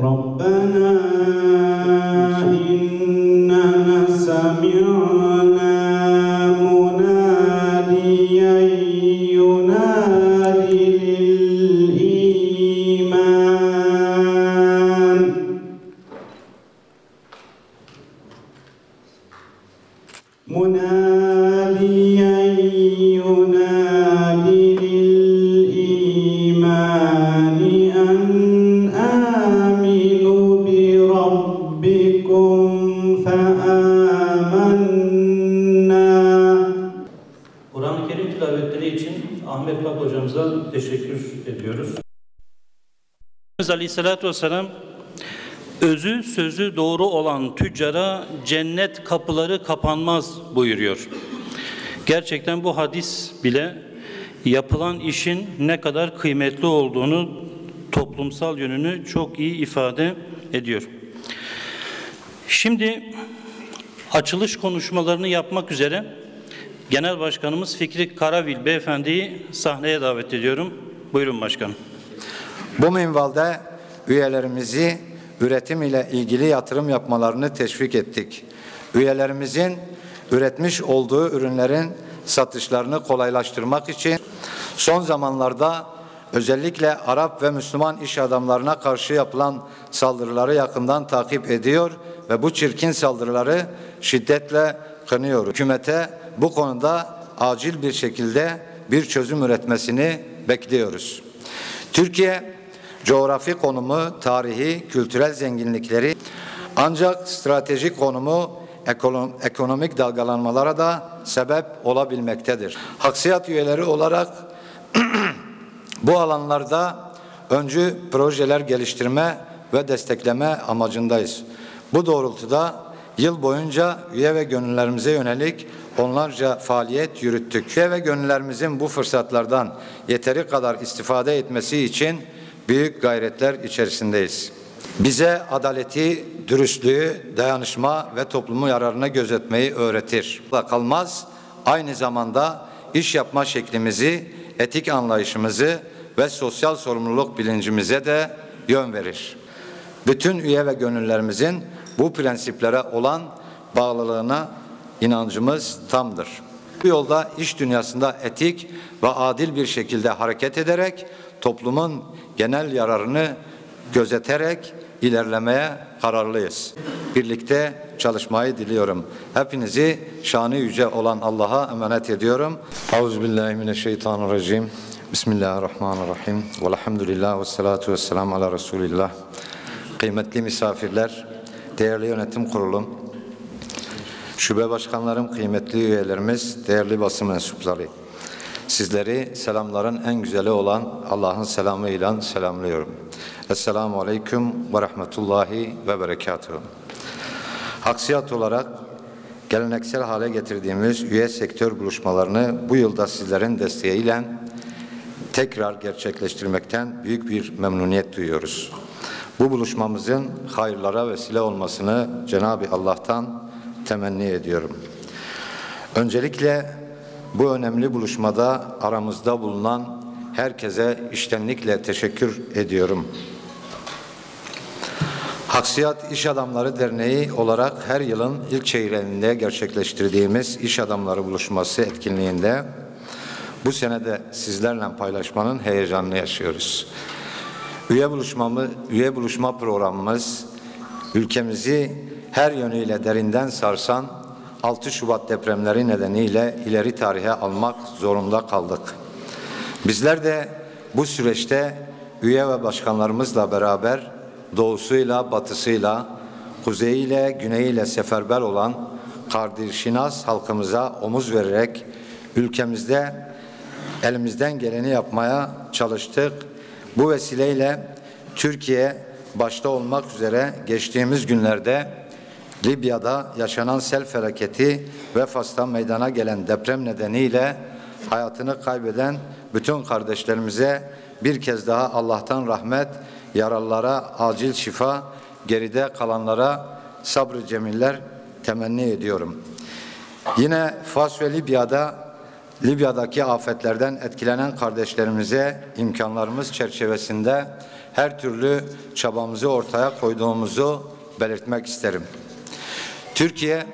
ربنا إننا سمعنا مناديا ينادي للإيمان مناديا ينادي للإيمان أن آمنوا بربكم فآمنا. Kur'an-ı Kerim tilavetleri için Ahmet Bak hocamıza teşekkür ediyoruz. Aleyhisselatü Vesselam, özü sözü doğru olan tüccara cennet kapıları kapanmaz buyuruyor. Gerçekten bu hadis bile yapılan işin ne kadar kıymetli olduğunu, toplumsal yönünü çok iyi ifade ediyor. Şimdi açılış konuşmalarını yapmak üzere Genel Başkanımız Fikri Karavil Beyefendi'yi sahneye davet ediyorum. Buyurun başkanım. Bu minvalde üyelerimizi üretim ile ilgili yatırım yapmalarını teşvik ettik. Üyelerimizin üretmiş olduğu ürünlerin satışlarını kolaylaştırmak için son zamanlarda özellikle Arap ve Müslüman iş adamlarına karşı yapılan saldırıları yakından takip ediyor ve bu çirkin saldırıları şiddetle kınıyor. Hükümete bu konuda acil bir şekilde bir çözüm üretmesini bekliyoruz. Türkiye, coğrafi konumu, tarihi, kültürel zenginlikleri ancak stratejik konumu ekonomik dalgalanmalara da sebep olabilmektedir. Haksiyat üyeleri olarak bu alanlarda öncü projeler geliştirme ve destekleme amacındayız. Bu doğrultuda yıl boyunca üye ve gönüllerimize yönelik onlarca faaliyet yürüttük. Üye ve gönüllerimizin bu fırsatlardan yeteri kadar istifade etmesi için büyük gayretler içerisindeyiz. Bize adaleti, dürüstlüğü, dayanışma ve toplumun yararına gözetmeyi öğretir. Kalmaz, aynı zamanda iş yapma şeklimizi, etik anlayışımızı ve sosyal sorumluluk bilincimize de yön verir. Bütün üye ve gönüllerimizin bu prensiplere olan bağlılığına inancımız tamdır. Bu yolda iş dünyasında etik ve adil bir şekilde hareket ederek toplumun genel yararını gözeterek ilerlemeye kararlıyız. Birlikte çalışmayı diliyorum. Hepinizi şanı yüce olan Allah'a emanet ediyorum. Euzubillahimineşşeytanirracim. Bismillahirrahmanirrahim. Velhamdülillah ve salatu ve selamu ala Resulillah. Kıymetli misafirler, değerli yönetim kurulum, şube başkanlarım, kıymetli üyelerimiz, değerli basın mensupları. Sizleri selamların en güzeli olan Allah'ın selamıyla selamlıyorum. Esselamu Aleyküm ve Rahmetullahi ve Berekatuhu. Haksiyat olarak geleneksel hale getirdiğimiz üye sektör buluşmalarını bu yılda sizlerin desteğiyle tekrar gerçekleştirmekten büyük bir memnuniyet duyuyoruz. Bu buluşmamızın hayırlara vesile olmasını Cenab-ı Allah'tan temenni ediyorum. Öncelikle bu önemli buluşmada aramızda bulunan herkese içtenlikle teşekkür ediyorum. Haksiyat İş Adamları Derneği olarak her yılın ilk çeyreğinde gerçekleştirdiğimiz İş Adamları Buluşması etkinliğinde bu sene de sizlerle paylaşmanın heyecanını yaşıyoruz. Üye buluşma programımız ülkemizi her yönüyle derinden sarsan 6 Şubat depremleri nedeniyle ileri tarihe almak zorunda kaldık. Bizler de bu süreçte üye ve başkanlarımızla beraber doğusuyla, batısıyla, kuzeyiyle, güneyiyle seferber olan kardeşinas halkımıza omuz vererek ülkemizde elimizden geleni yapmaya çalıştık. Bu vesileyle Türkiye başta olmak üzere geçtiğimiz günlerde Libya'da yaşanan sel felaketi ve Fas'ta meydana gelen deprem nedeniyle hayatını kaybeden bütün kardeşlerimize bir kez daha Allah'tan rahmet, yaralılara acil şifa, geride kalanlara sabrı cemiller temenni ediyorum. Yine Fas ve Libya'daki afetlerden etkilenen kardeşlerimize imkanlarımız çerçevesinde her türlü çabamızı ortaya koyduğumuzu belirtmek isterim. Türkiye,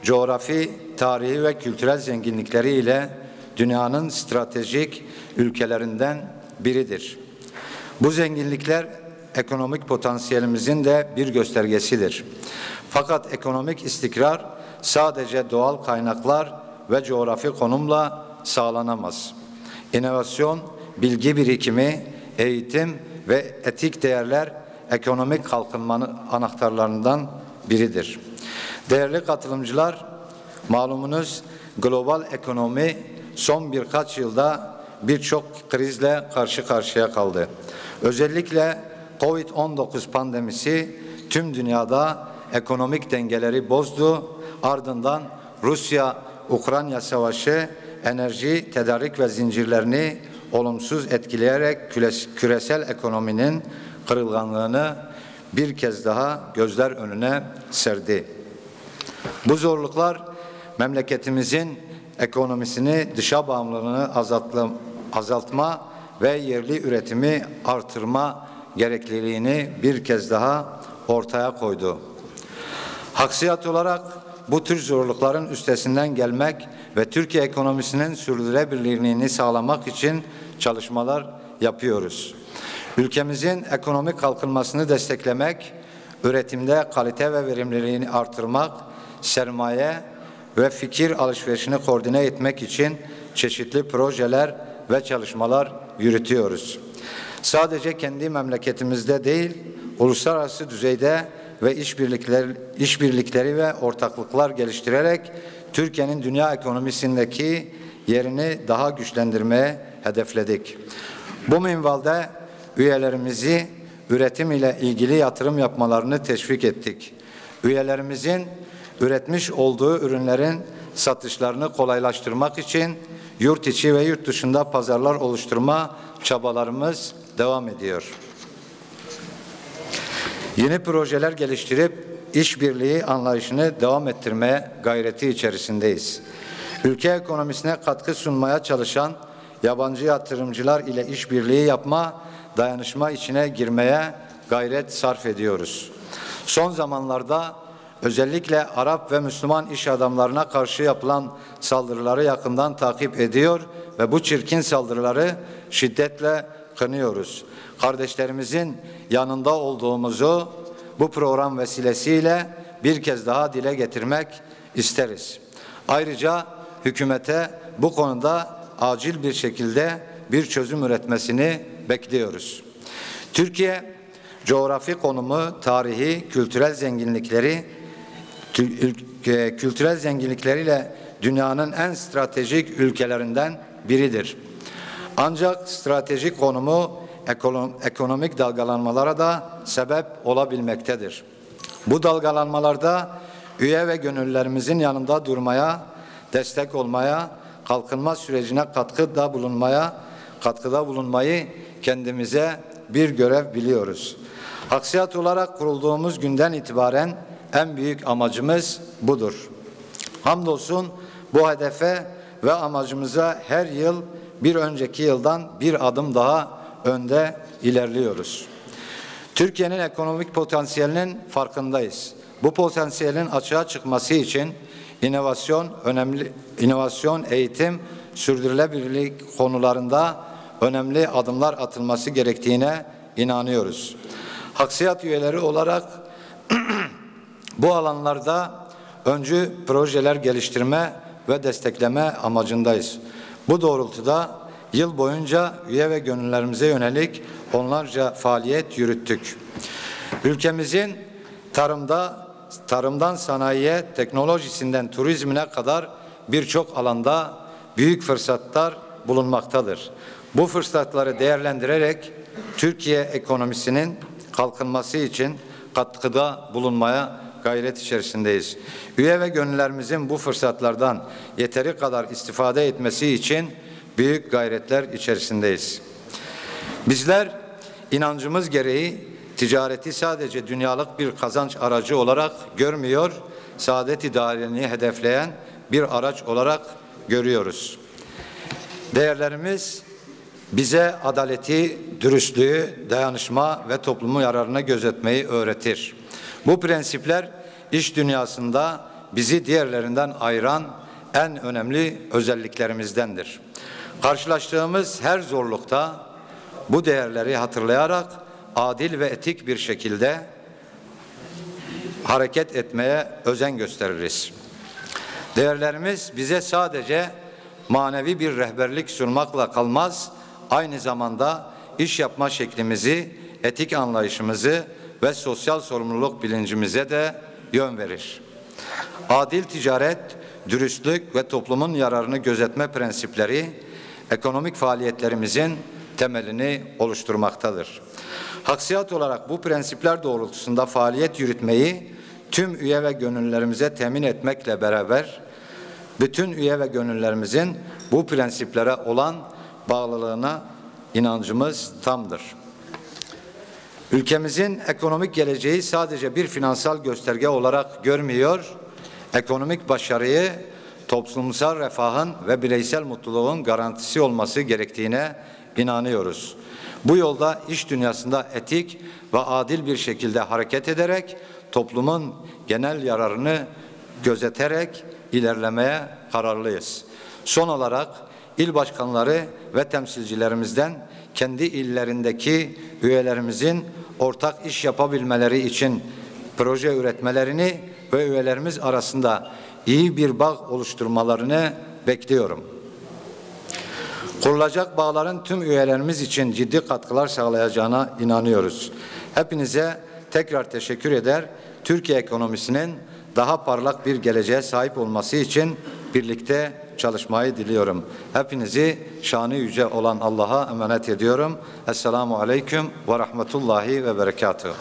coğrafi, tarihi ve kültürel zenginlikleriyle dünyanın stratejik ülkelerinden biridir. Bu zenginlikler ekonomik potansiyelimizin de bir göstergesidir. Fakat ekonomik istikrar sadece doğal kaynaklar ve coğrafi konumla sağlanamaz. İnovasyon, bilgi birikimi, eğitim ve etik değerler ekonomik kalkınmanın anahtarlarından biridir. Değerli katılımcılar, malumunuz global ekonomi son birkaç yılda birçok krizle karşı karşıya kaldı. Özellikle Covid-19 pandemisi tüm dünyada ekonomik dengeleri bozdu. Ardından Rusya-Ukrayna savaşı enerji, tedarik ve zincirlerini olumsuz etkileyerek küresel ekonominin kırılganlığını bir kez daha gözler önüne serdi. Bu zorluklar memleketimizin ekonomisini, dışa bağımlılığını azaltma ve yerli üretimi artırma gerekliliğini bir kez daha ortaya koydu. Haksiyet olarak bu tür zorlukların üstesinden gelmek ve Türkiye ekonomisinin sürdürülebilirliğini sağlamak için çalışmalar yapıyoruz. Ülkemizin ekonomik kalkınmasını desteklemek, üretimde kalite ve verimliliğini artırmak, sermaye ve fikir alışverişini koordine etmek için çeşitli projeler ve çalışmalar yürütüyoruz. Sadece kendi memleketimizde değil, uluslararası düzeyde ve işbirlikleri ve ortaklıklar geliştirerek Türkiye'nin dünya ekonomisindeki yerini daha güçlendirmeye hedefledik. Bu minvalde üyelerimizi üretim ile ilgili yatırım yapmalarını teşvik ettik. Üyelerimizin üretmiş olduğu ürünlerin satışlarını kolaylaştırmak için yurt içi ve yurt dışında pazarlar oluşturma çabalarımız devam ediyor. Yeni projeler geliştirip işbirliği anlayışını devam ettirmeye gayreti içerisindeyiz. Ülke ekonomisine katkı sunmaya çalışan yabancı yatırımcılar ile işbirliği yapma, dayanışma içine girmeye gayret sarf ediyoruz. Son zamanlarda özellikle Arap ve Müslüman iş adamlarına karşı yapılan saldırıları yakından takip ediyor ve bu çirkin saldırıları şiddetle kınıyoruz. Kardeşlerimizin yanında olduğumuzu bu program vesilesiyle bir kez daha dile getirmek isteriz. Ayrıca hükümete bu konuda acil bir şekilde bir çözüm üretmesini bekliyoruz. Türkiye, coğrafi konumu, tarihi, kültürel zenginlikleriyle dünyanın en stratejik ülkelerinden biridir. Ancak stratejik konumu ekonomik dalgalanmalara da sebep olabilmektedir. Bu dalgalanmalarda üye ve gönüllülerimizin yanında durmaya, destek olmaya, kalkınma sürecine katkıda bulunmayı kendimize bir görev biliyoruz. Haksiyet olarak kurulduğumuz günden itibaren en büyük amacımız budur. Hamdolsun bu hedefe ve amacımıza her yıl bir önceki yıldan bir adım daha önde ilerliyoruz. Türkiye'nin ekonomik potansiyelinin farkındayız. Bu potansiyelin açığa çıkması için inovasyon, eğitim, sürdürülebilirlik konularında önemli adımlar atılması gerektiğine inanıyoruz. Haksiyet üyeleri olarak bu alanlarda öncü projeler geliştirme ve destekleme amacındayız. Bu doğrultuda yıl boyunca üye ve gönüllülerimize yönelik onlarca faaliyet yürüttük. Ülkemizin tarımdan sanayiye, teknolojisinden turizmine kadar birçok alanda büyük fırsatlar bulunmaktadır. Bu fırsatları değerlendirerek Türkiye ekonomisinin kalkınması için katkıda bulunmaya gayret içerisindeyiz. Üye ve gönüllülerimizin bu fırsatlardan yeteri kadar istifade etmesi için büyük gayretler içerisindeyiz. Bizler inancımız gereği ticareti sadece dünyalık bir kazanç aracı olarak görmüyor, saadet-i daireni hedefleyen bir araç olarak görüyoruz. Değerlerimiz bize adaleti, dürüstlüğü, dayanışma ve toplumun yararını gözetmeyi öğretir. Bu prensipler iş dünyasında bizi diğerlerinden ayıran en önemli özelliklerimizdendir. Karşılaştığımız her zorlukta bu değerleri hatırlayarak adil ve etik bir şekilde hareket etmeye özen gösteririz. Değerlerimiz bize sadece manevi bir rehberlik sunmakla kalmaz, aynı zamanda iş yapma şeklimizi, etik anlayışımızı ve sosyal sorumluluk bilincimize de yön verir. Adil ticaret, dürüstlük ve toplumun yararını gözetme prensipleri ekonomik faaliyetlerimizin temelini oluşturmaktadır. Haksiyat olarak bu prensipler doğrultusunda faaliyet yürütmeyi tüm üye ve gönüllülerimize temin etmekle beraber bütün üye ve gönüllülerimizin bu prensiplere olan bağlılığına inancımız tamdır. Ülkemizin ekonomik geleceği sadece bir finansal gösterge olarak görmüyor, ekonomik başarıyı toplumsal refahın ve bireysel mutluluğun garantisi olması gerektiğine inanıyoruz. Bu yolda iş dünyasında etik ve adil bir şekilde hareket ederek toplumun genel yararını gözeterek ilerlemeye kararlıyız. Son olarak il başkanları ve temsilcilerimizden kendi illerindeki üyelerimizin ortak iş yapabilmeleri için proje üretmelerini ve üyelerimiz arasında iyi bir bağ oluşturmalarını bekliyorum. Kurulacak bağların tüm üyelerimiz için ciddi katkılar sağlayacağına inanıyoruz. Hepinize tekrar teşekkür eder. Türkiye ekonomisinin daha parlak bir geleceğe sahip olması için birlikte çalışmayı diliyorum. Hepinizi şanı yüce olan Allah'a emanet ediyorum. Esselamu Aleyküm ve Rahmetullahi ve Berekatuhu.